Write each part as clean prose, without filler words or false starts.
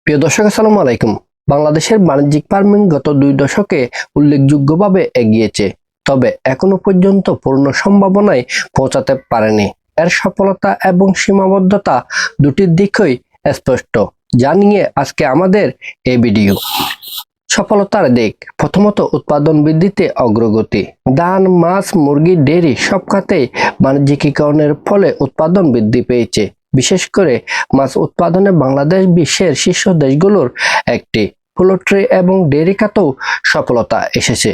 প্রিয় দর্শক, আসসালামু আলাইকুম। বাংলাদেশের বাণিজ্যিক ফার্মিং গত 2 দশকে উল্লেখযোগ্যভাবে এগিয়েছে, তবে এখনো পর্যন্ত পূর্ণ সম্ভাবনায় পৌঁছাতে পারেনি। এর সফলতা এবং সীমাবদ্ধতা দুটির দিকই স্পষ্ট, যা নিয়ে আজকে আমাদের এই ভিডিও। সফলতার দিক: প্রথমত, উৎপাদন বৃদ্ধিতে অগ্রগতি। ধান, মাছ, মুরগি, ডেয়ারি সব খাতেই বাণিজ্যিকীকরণের ফলে উৎপাদন বৃদ্ধি পেয়েছে। বিশেষ করে মাছ উৎপাদনে বাংলাদেশ বিশ্বের শীর্ষ দেশগুলোর একটি। পোল্ট্রি এবং ডেয়ারি খাতেও সফলতা এসেছে।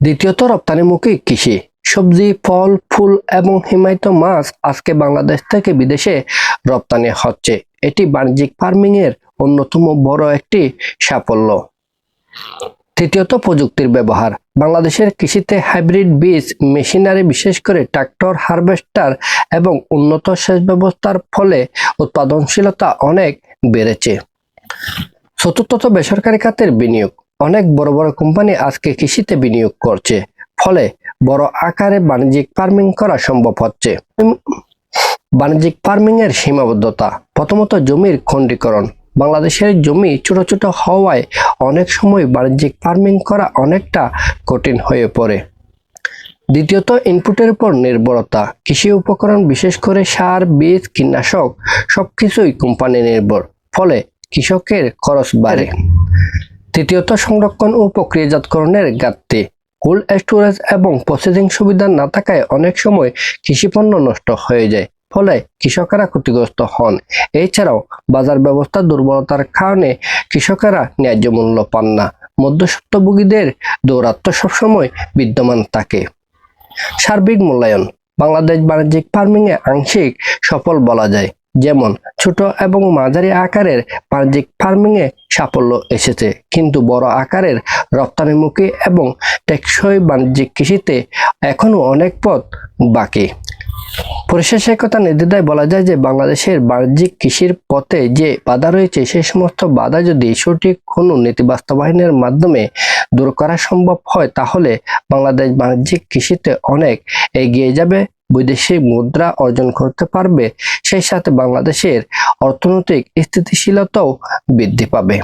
দ্বিতীয়ত, রপ্তানিমুখী কৃষি। সবজি, ফল, ফুল এবং হিমায়িত মাছ আজকে বাংলাদেশ থেকে বিদেশে রপ্তানি হচ্ছে। এটি বাণিজ্যিক ফার্মিং এর অন্যতম বড় একটি সাফল্য। তৃতীয়ত, প্রযুক্তির ব্যবহার। বাংলাদেশের কৃষিতে হাইব্রিড বীজ, মেশিনারি বিশেষ করে ট্রাক্টর, হারভেস্টার এবং উন্নত সেচ ব্যবস্থার ফলে উৎপাদনশীলতা অনেক বেড়েছে। চতুর্থত, বেসরকারি খাতের বিনিয়োগ। অনেক বড় বড় কোম্পানি আজকে কৃষিতে বিনিয়োগ করছে, ফলে বড় আকারে বাণিজ্যিক ফার্মিং করা সম্ভব হচ্ছে। বাণিজ্যিক ফার্মিং এর সীমাবদ্ধতা: প্রথমত, জমির খণ্ডীকরণ। বাংলাদেশের জমি ছোট ছোট হওয়ায় অনেক সময় বাণিজ্যিক ফার্মিং করা অনেকটা কঠিন হয়ে পড়ে। দ্বিতীয়ত, ইনপুটের উপর নির্ভরতা। কৃষি উপকরণ, বিশেষ করে সার, বীজ, কীটনাশক সবকিছুই কোম্পানি নির্ভর, ফলে কৃষকের খরচ বাড়ে। তৃতীয়ত, সংরক্ষণ ও প্রক্রিয়াজাতকরণের ঘাটতি। কোল্ড স্টোরেজ এবং প্রসেসিং সুবিধা না থাকায় অনেক সময় কৃষিপণ্য নষ্ট হয়ে যায়, ফলে কৃষকেরা ক্ষতিগ্রস্ত হন। এছাড়াও বাজার ব্যবস্থা দুর্বলতার কারণে কৃষকেরা ন্যায্য মূল্য পান না। মধ্যস্বত্বভোগীদের দৌরাত্ম্য সবসময় বিদ্যমান থাকে। সার্বিক মূল্যায়ন: বাংলাদেশ বাণিজ্যিক ফার্মিং এ আংশিক সফল বলা যায়, যেমন ছোট এবং মাঝারি আকারের বাণিজ্যিক ফার্মিং এ সাফল্য এসেছে, কিন্তু বড় আকারের রপ্তানিমুখী এবং টেকসই বাণিজ্যিক কৃষিতে এখনো অনেক পথ বাকি। পরিশেষে কথা নির্দ্বিধায় বলা যায় যে বাংলাদেশের বাণিজ্যিক কৃষির পথে যে বাধা রয়েছে, সেই সমস্ত বাধা যদি সঠিক কোনো নীতি বাস্তবায়নের মাধ্যমে দূর করা সম্ভব হয়, তাহলে বাংলাদেশ বাণিজ্যিক কৃষিতে অনেক এগিয়ে যাবে, বৈদেশিক মুদ্রা অর্জন করতে পারবে, সেই সাথে বাংলাদেশের অর্থনৈতিক স্থিতিশীলতাও বৃদ্ধি পাবে।